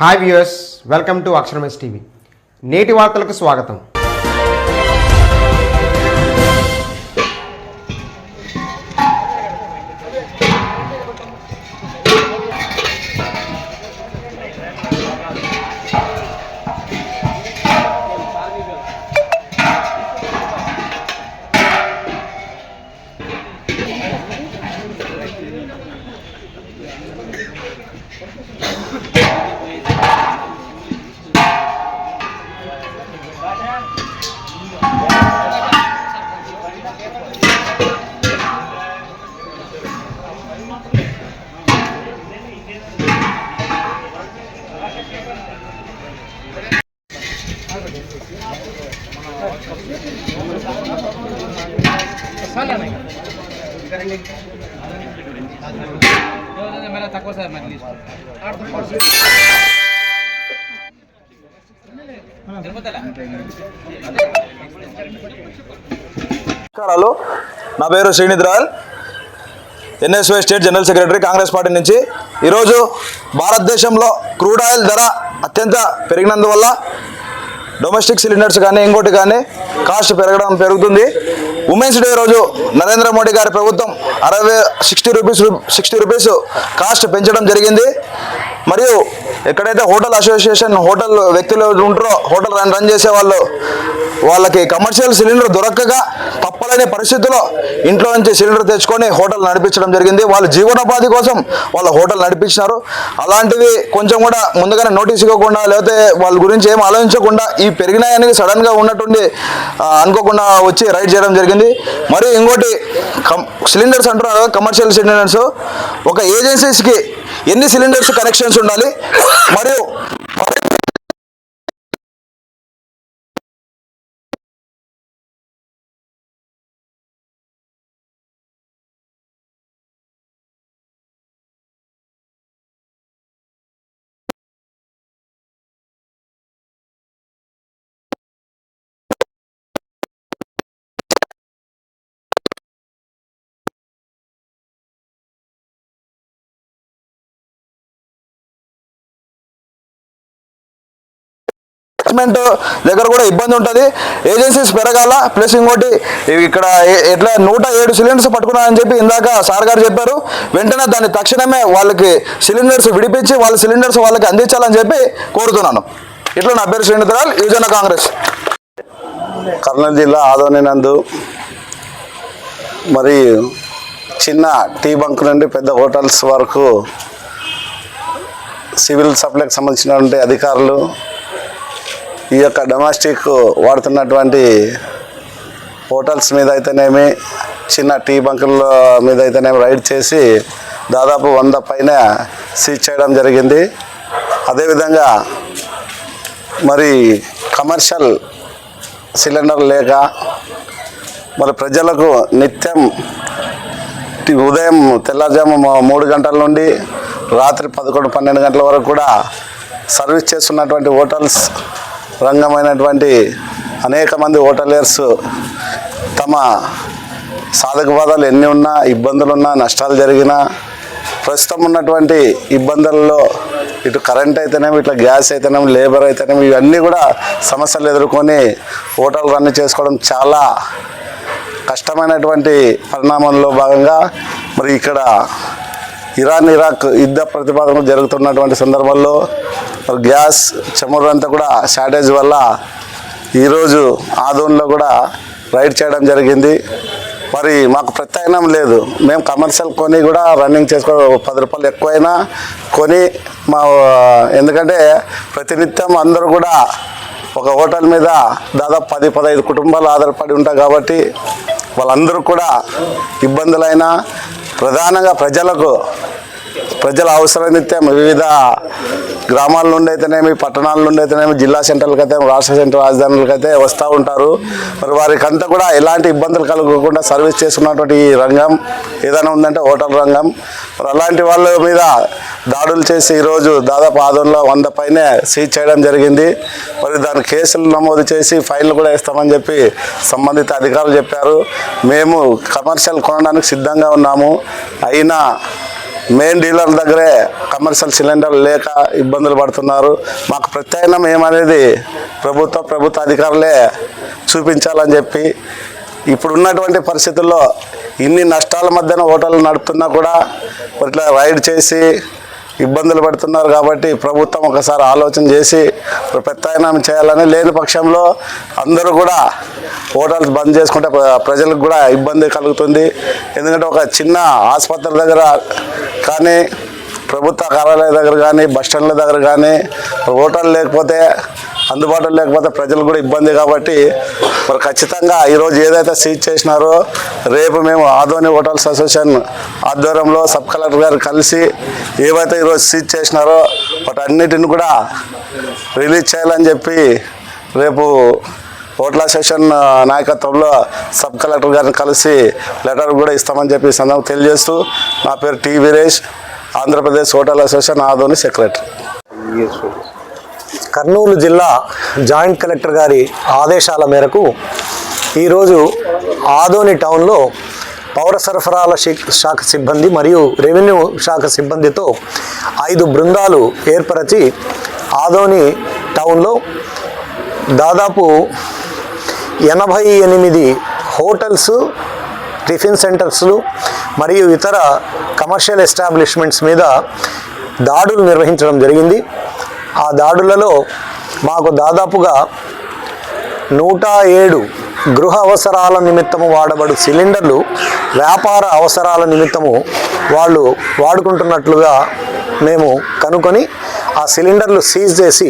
Hi viewers, welcome to అక్షరమేస్ TV. నేటి వార్తలకు స్వాగతం. నా పేరు Srinidh Rayal, NSUI state general secretary, Congress party నుంచి. ఈరోజు భారతదేశంలో క్రూడ్ ఆయిల్ ధర అత్యంత పెరిగినందువల్ల డొమెస్టిక్ సిలిండర్స్ కానీ ఇంకోటి కానీ కాస్ట్ పెరుగుతుంది. ఉమెన్స్ డే రోజు నరేంద్ర మోడీ గారి ప్రభుత్వం 60 రూపీస్ కాస్ట్ పెంచడం జరిగింది. మరియు ఎక్కడైతే హోటల్ అసోసియేషన్ హోటల్ వ్యక్తులు ఉంటారో, హోటల్ రన్ చేసే వాళ్ళకి కమర్షియల్ సిలిండర్ దొరకగా తప్పలేని పరిస్థితుల్లో ఇంట్లో నుంచి సిలిండర్ తెచ్చుకొని హోటల్ నడిపించడం జరిగింది. వాళ్ళ జీవనోపాధి కోసం వాళ్ళ హోటల్ నడిపించినారు. అలాంటివి కొంచెం కూడా ముందుగానే నోటీస్ ఇవ్వకుండా, లేకపోతే వాళ్ళ గురించి ఏం ఆలోచించకుండా ఈ పెరిగినాయని సడన్గా ఉన్నట్టుండి అనుకోకుండా వచ్చి రైడ్ చేయడం జరిగింది. మరియు ఇంకోటి సిలిండర్స్ అంటున్నారు, కమర్షియల్ సిలిండర్స్. ఒక ఏజెన్సీస్కి ఎన్ని సిలిండర్స్ కనెక్షన్స్ ఉండాలి, మరియు దగ్గర కూడా ఇబ్బంది ఉంటుంది. ఏజెన్సీస్ పెరగాల. ప్లస్ ఇంకోటి ఇక్కడ ఎట్లా 107 సిలిండర్స్ పట్టుకున్నారని చెప్పి ఇందాక సార్ గారు చెప్పారు. వెంటనే దాన్ని తక్షణమే వాళ్ళకి సిలిండర్స్ విడిపించి వాళ్ళ సిలిండర్స్ వాళ్ళకి అందించాలని చెప్పి కోరుతున్నాను. ఇట్లా నా పేరు శ్రీనిధరాల్, యువజన కాంగ్రెస్. కర్నూలు జిల్లా ఆదోని నందు మరి చిన్న టీ బంక్ నుండి పెద్ద హోటల్స్ వరకు సివిల్ సప్లైకి సంబంధించినటువంటి అధికారులు ఈ యొక్క డొమెస్టిక్ వాడుతున్నటువంటి హోటల్స్ మీద అయితేనేమి, చిన్న టీ బంకుల మీద అయితేనేమి రైడ్ చేసి దాదాపు 100 పైన సీజ్ చేయడం జరిగింది. అదేవిధంగా మరి కమర్షియల్ సిలిండర్ లేక మరి ప్రజలకు నిత్యం ఉదయం తెల్లజాము 3 గంటల నుండి రాత్రి 11-12 గంటల వరకు కూడా సర్వీస్ చేస్తున్నటువంటి హోటల్స్ రంగమైనటువంటి అనేక మంది హోటలియర్స్ తమ సాధక బాధలు ఎన్ని ఉన్నా, ఇబ్బందులున్నా, నష్టాలు జరిగినా, ప్రస్తుతం ఉన్నటువంటి ఇబ్బందుల్లో ఇటు కరెంట్ అయితేనేమి, ఇట్లా గ్యాస్ అయితేనేమి, లేబర్ అయితేనేమి, ఇవన్నీ కూడా సమస్యలు ఎదుర్కొని హోటల్ రన్ చేసుకోవడం చాలా కష్టమైనటువంటి పరిణామంలో భాగంగా మరి ఇక్కడ ఇరాక్ యుద్ధ ప్రతిపాదనలు జరుగుతున్నటువంటి సందర్భంలో గ్యాస్ చమురు అంతా కూడా షార్టేజ్ వల్ల ఈరోజు ఆదోన్లో కూడా రైడ్ చేయడం జరిగింది. మరి మాకు ప్రత్యామ్నాయం లేదు. మేము కమర్షియల్ కొని కూడా రన్నింగ్ చేసుకో 10 రూపాయలు ఎక్కువైనా కొని ఎందుకంటే ప్రతినిత్యం అందరూ కూడా ఒక హోటల్ మీద దాదాపు 10-15 కుటుంబాలు ఆధారపడి ఉంటాయి కాబట్టి వాళ్ళందరూ కూడా ఇబ్బందులైనా ప్రధానంగా ప్రజల అవసరం నిత్యం వివిధ గ్రామాల నుండి అయితేనేమి, పట్టణాల నుండి అయితేనేమి, జిల్లా సెంటర్లకు అయితే, రాష్ట్ర సెంటర్ రాజధానులకు అయితే వస్తూ ఉంటారు. మరి వారికి అంతా కూడా ఎలాంటి ఇబ్బందులు కలగకుండా సర్వీస్ చేస్తున్నటువంటి ఈ రంగం ఏదైనా ఉందంటే హోటల్ రంగం. మరి అలాంటి వాళ్ళ మీద దాడులు చేసి ఈరోజు దాదాపు ఆదోన్లో 100 పైనే సీజ్ చేయడం జరిగింది. మరి దాని కేసులు నమోదు చేసి ఫైన్లు కూడా వేస్తామని చెప్పి సంబంధిత అధికారులు చెప్పారు. మేము కమర్షియల్ కొనడానికి సిద్ధంగా ఉన్నాము. అయినా మెయిన్ డీలర్ దగ్గరే కమర్షియల్ సిలిండర్ లేక ఇబ్బందులు పడుతున్నారు. మాకు ప్రత్యామ్నాయం ఏమనేది ప్రభుత్వ అధికారులే చూపించాలని చెప్పి, ఇప్పుడు ఉన్నటువంటి పరిస్థితుల్లో ఇన్ని నష్టాల మధ్యన హోటళ్ళు నడుపుతున్నా కూడా ఇట్లా రైడ్ చేసి ఇబ్బందులు పడుతున్నారు. కాబట్టి ప్రభుత్వం ఒకసారి ఆలోచన చేసి ప్రత్యామ్నాయం చేయాలని, లేని పక్షంలో అందరూ కూడా హోటల్స్ బంద్ చేసుకుంటే ప్రజలకు కూడా ఇబ్బంది కలుగుతుంది. ఎందుకంటే ఒక చిన్న ఆసుపత్రి దగ్గర కానీ, ప్రభుత్వ కార్యాలయం దగ్గర కానీ, బస్టాండ్ల దగ్గర కానీ హోటల్ లేకపోతే, అందుబాటులో లేకపోతే ప్రజలకు కూడా ఇబ్బంది. కాబట్టి మరి ఖచ్చితంగా ఈరోజు ఏదైతే సీజ్ చేసినారో రేపు మేము ఆదోని హోటల్స్ అసోసియేషన్ ఆధ్వర్యంలో సబ్ కలెక్టర్ గారు కలిసి ఏవైతే ఈరోజు సీజ్ చేసినారో వాటన్నిటిని కూడా రిలీజ్ చేయాలని చెప్పి రేపు హోటల్ అసోసియేషన్ నాయకత్వంలో సబ్ కలెక్టర్ గారిని కలిసి లెటర్ కూడా ఇస్తామని చెప్పి సందర్భంగా తెలియజేస్తూ, నా పేరు T Veeresh, Andhra Pradesh hotel association Adoni secretary. Kurnool జిల్లా జాయింట్ కలెక్టర్ గారి ఆదేశాల మేరకు ఈరోజు ఆదోని టౌన్లో పౌర సరఫరాల శాఖ సిబ్బంది మరియు రెవెన్యూ శాఖ సిబ్బందితో 5 బృందాలు ఏర్పరిచి ఆదోని టౌన్లో దాదాపు 88 హోటల్స్, టిఫిన్ సెంటర్స్లు మరియు ఇతర కమర్షియల్ ఎస్టాబ్లిష్మెంట్స్ మీద దాడులు నిర్వహించడం జరిగింది. ఆ దాడులలో మాకు దాదాపుగా 107 గృహ అవసరాల నిమిత్తము వాడబడు సిలిండర్లు వ్యాపార అవసరాల నిమిత్తము వాళ్ళు వాడుకుంటున్నట్లుగా మేము కనుకొని ఆ సిలిండర్లు సీజ్ చేసి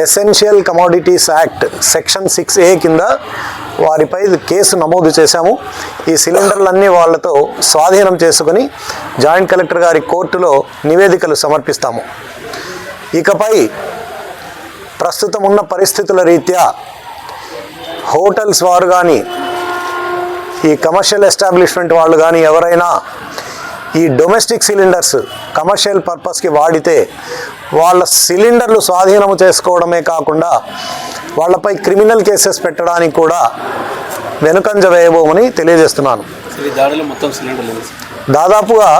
essential commodities act section 6A కింద వారిపై కేసు నమోదు చేశాము. ఈ సిలిండర్లన్నీ వాళ్ళతో స్వాధీనం చేసుకొని జాయింట్ కలెక్టర్ గారి కోర్టులో నివేదికలు సమర్పిస్తాము. ఇకపై ప్రస్తుతం ఉన్న పరిస్థితుల రీత్యా హోటల్స్ వారు కానీ, ఈ కమర్షియల్ ఎస్టాబ్లిష్మెంట్ వాళ్ళు కానీ ఎవరైనా ఈ డొమెస్టిక్ సిలిండర్స్ కమర్షియల్ పర్పస్కి వాడితే వాళ్ళ సిలిండర్లు స్వాధీనం చేసుకోవడమే కాకుండా వాళ్ళపై క్రిమినల్ కేసెస్ పెట్టడానికి కూడా వెనుకంజ వేయబోమని తెలియజేస్తున్నాను. దాదాపుగా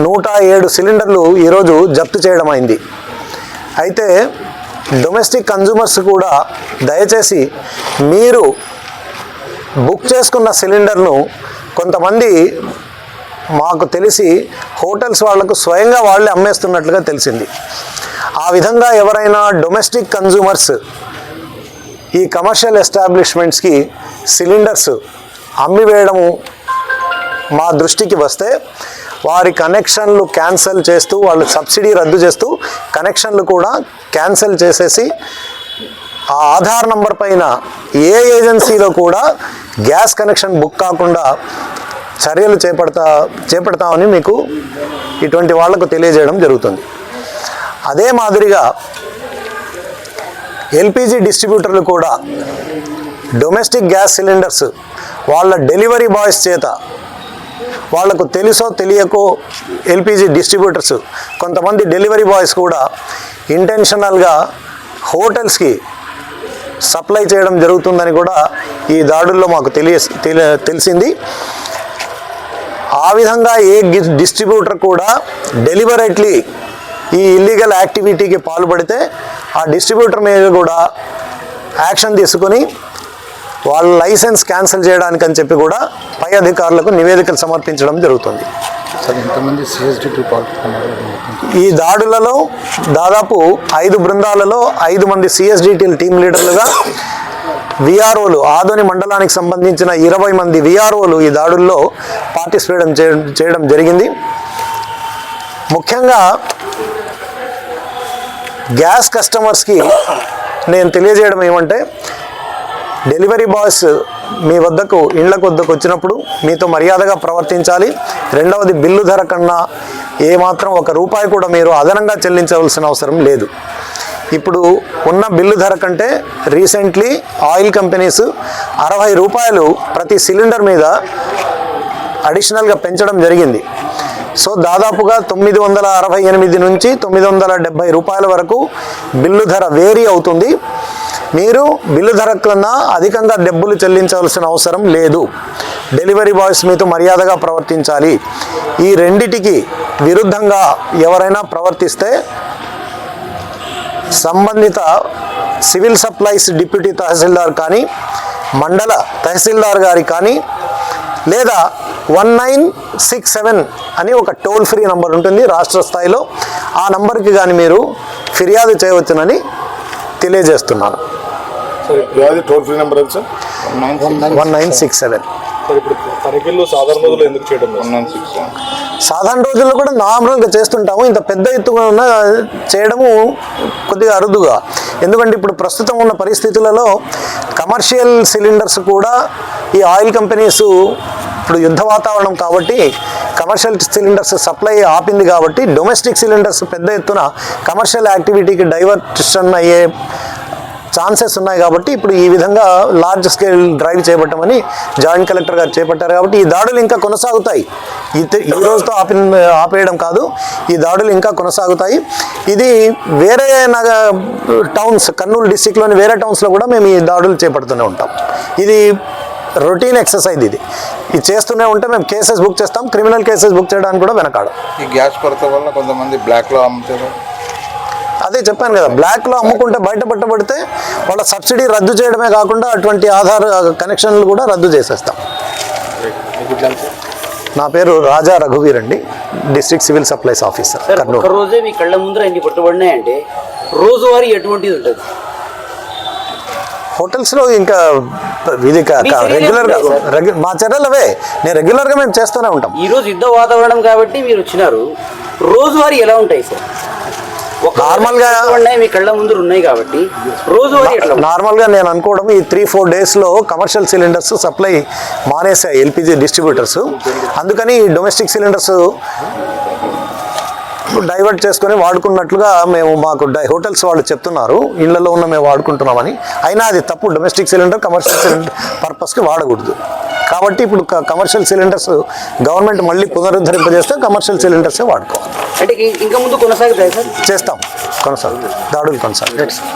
107 సిలిండర్లు ఈరోజు జప్తు చేయడం అయింది. అయితే డొమెస్టిక్ కన్జ్యూమర్స్ కూడా దయచేసి మీరు బుక్ చేసుకున్న సిలిండర్ను కొంతమంది మాకు తెలిసి హోటల్స్ వాళ్లకు స్వయంగా వాళ్ళే అమ్మేస్తున్నట్లుగా తెలిసింది. ఆ విధంగా ఎవరైనా డొమెస్టిక్ కన్జ్యూమర్స్ ఈ కమర్షియల్ ఎస్టాబ్లిష్మెంట్స్కి సిలిండర్స్ అమ్మివేయడము మా దృష్టికి వస్తే వారి కనెక్షన్లు క్యాన్సిల్ చేస్తూ, వాళ్ళు సబ్సిడీ రద్దు చేస్తూ కనెక్షన్లు కూడా క్యాన్సిల్ చేసేసి ఆ ఆధార్ నంబర్ పైన ఏ ఏజెన్సీలో కూడా గ్యాస్ కనెక్షన్ బుక్ కాకుండా చర్యలు చేపడతామని మీకు ఇటువంటి వాళ్లకు తెలియజేయడం జరుగుతుంది. అదే మాదిరిగా ఎల్పిజి డిస్ట్రిబ్యూటర్లు కూడా డొమెస్టిక్ గ్యాస్ సిలిండర్స్ వాళ్ళ డెలివరీ బాయ్స్ చేత, వాళ్లకు తెలుసో తెలియకో ఎల్పిజి డిస్ట్రిబ్యూటర్స్ కొంతమంది డెలివరీ బాయ్స్ కూడా ఇంటెన్షనల్గా హోటల్స్కి సప్లై చేయడం జరుగుతుందని కూడా ఈ దాడుల్లో మాకు తెలిసింది. ఆ విధంగా ఏ డిస్ట్రిబ్యూటర్ కూడా డెలిబరేట్లీ ఈ ఇల్లీగల్ యాక్టివిటీకి పాల్పడితే ఆ డిస్ట్రిబ్యూటర్ మీద కూడా యాక్షన్ తీసుకొని వాళ్ళ లైసెన్స్ క్యాన్సిల్ చేయడానికి అని చెప్పి కూడా పై అధికారులకు నివేదికలు సమర్పించడం జరుగుతుంది. ఈ దాడులలో దాదాపు 5 బృందాలలో 5 మంది సిఎస్డిటీల టీం లీడర్లుగా విఆర్ఓలు, ఆదోని మండలానికి సంబంధించిన 20 మంది విఆర్ఓలు ఈ దాడుల్లో పార్టిసిపేట్ చేయడం జరిగింది. ముఖ్యంగా గ్యాస్ కస్టమర్స్కి నేను తెలియజేయడం ఏమంటే, డెలివరీ బాయ్స్ మీ వద్దకు ఇళ్లకు వచ్చినప్పుడు మీతో మర్యాదగా ప్రవర్తించాలి. రెండవది, బిల్లు ధర కన్నా ఏమాత్రం ₹1 కూడా మీరు అదనంగా చెల్లించవలసిన అవసరం లేదు. ఇప్పుడు ఉన్న బిల్లు ధర కంటే రీసెంట్లీ ఆయిల్ కంపెనీస్ ₹60 ప్రతి సిలిండర్ మీద అడిషనల్గా పెంచడం జరిగింది. సో దాదాపుగా 968 నుంచి ₹970 వరకు బిల్లు ధర వేరీ అవుతుంది. మీరు బిల్లు ధర కన్నా అధికంగా డబ్బులు చెల్లించవలసిన అవసరం లేదు. డెలివరీ బాయ్స్ మీతో మర్యాదగా ప్రవర్తించాలి. ఈ రెండిటికి విరుద్ధంగా ఎవరైనా ప్రవర్తిస్తే సంబంధిత సివిల్ సప్లైస్ డిప్యూటీ తహసీల్దార్ కానీ మండల తహసీల్దార్ గారి కానీ లేదా 1967 అని ఒక టోల్ ఫ్రీ నంబర్ ఉంటుంది రాష్ట్ర స్థాయిలో, ఆ నంబర్కి కానీ మీరు ఫిర్యాదు చేయవచ్చునని తెలియజేస్తున్నాను. Toll free number sir 1967. ఇప్పుడు తనిఖీల్లో సాధారణ రోజులు ఎందుకు చేయడం లేదు? సాధారణ రోజుల్లో కూడా నార్మల్గా చేస్తుంటాము. ఇంత పెద్ద ఎత్తుగా ఉన్న చేయడము కొద్దిగా అరుదుగా, ఎందుకంటే ఇప్పుడు ప్రస్తుతం ఉన్న పరిస్థితులలో కమర్షియల్ సిలిండర్స్ కూడా ఈ ఆయిల్ కంపెనీస్ ఇప్పుడు యుద్ధ వాతావరణం కాబట్టి కమర్షియల్ సిలిండర్స్ సప్లై ఆపింది కాబట్టి డొమెస్టిక్ సిలిండర్స్ పెద్ద ఎత్తున కమర్షియల్ యాక్టివిటీకి డైవర్షన్ అయ్యే ఛాన్సెస్ ఉన్నాయి కాబట్టి ఇప్పుడు ఈ విధంగా లార్జ్ స్కేల్ డ్రైవ్ చేపట్టమని జాయింట్ కలెక్టర్ గారు చేపట్టారు. కాబట్టి ఈ దాడులు ఇంకా కొనసాగుతాయి. ఈ రోజుతో ఆపేయడం కాదు, ఈ దాడులు ఇంకా కొనసాగుతాయి. ఇది వేరే టౌన్స్, కర్నూలు డిస్టిక్లోని వేరే టౌన్స్లో కూడా మేము ఈ దాడులు చేపడుతూనే ఉంటాం. ఇది రొటీన్ ఎక్సర్సైజ్. ఇది చేస్తూనే ఉంటే మేము కేసెస్ బుక్ చేస్తాం. క్రిమినల్ కేసెస్ బుక్ చేయడానికి కూడా వెనకాడు. ఈ గ్యాస్ కొరత వల్ల కొంతమంది బ్లాక్లో అమ్ముతారు. అదే చెప్పాను కదా, బ్లాక్లో అమ్ముకుంటే బయటపట్టబడితే వాళ్ళ సబ్సిడీ రద్దు చేయడమే కాకుండా అటువంటి ఆధార్ కనెక్షన్లు కూడా రద్దు చేసేస్తాం. నా పేరు రాజా రఘువీర్ అండి, district civil supplies officer Kurnool. ఒక రోజే మీ కళ్ళ ముందర ఇన్ని పట్టుబడినాయంటే రోజువారీ ఎటువంటిది ఉంటుంది? హోటల్స్లో ఇంకా ఇది రెగ్యులర్గా మా చర్యలు అవే, నేను రెగ్యులర్గా మేము చేస్తూనే ఉంటాం. ఈరోజు యుద్ధ వాతావరణం కాబట్టి మీరు వచ్చినారు. రోజువారీ ఎలా ఉంటాయి సార్? నార్మల్గా మీ కళ్ళ ముందు ఉన్నాయి కాబట్టి రోజువారీ ఎట్లా? నార్మల్గా నేను అనుకోవడం ఈ 3-4 డేస్లో కమర్షియల్ సిలిండర్స్ సప్లై మానేసాయి ఎల్పిజి డిస్ట్రిబ్యూటర్స్. అందుకని డొమెస్టిక్ సిలిండర్స్ డైవర్ట్ చేసుకొని వాడుకున్నట్లుగా మాకు హోటల్స్ వాళ్ళు చెప్తున్నారు, ఇళ్లలో ఉన్న మేము వాడుకుంటున్నామని. అయినా అది తప్పు. డొమెస్టిక్ సిలిండర్ కమర్షియల్ సిలిండర్ పర్పస్కి వాడకూడదు. కాబట్టి ఇప్పుడు కమర్షియల్ సిలిండర్స్ గవర్నమెంట్ మళ్ళీ పునరుద్ధరింపజేస్తే కమర్షియల్ సిలిండర్సే వాడుకోవాలి. అంటే ఇంకా ముందు కొనసాగుతాయి సార్? చేస్తాం, కొనసాగుతాయి, దాడులు కొనసాగుతాయి.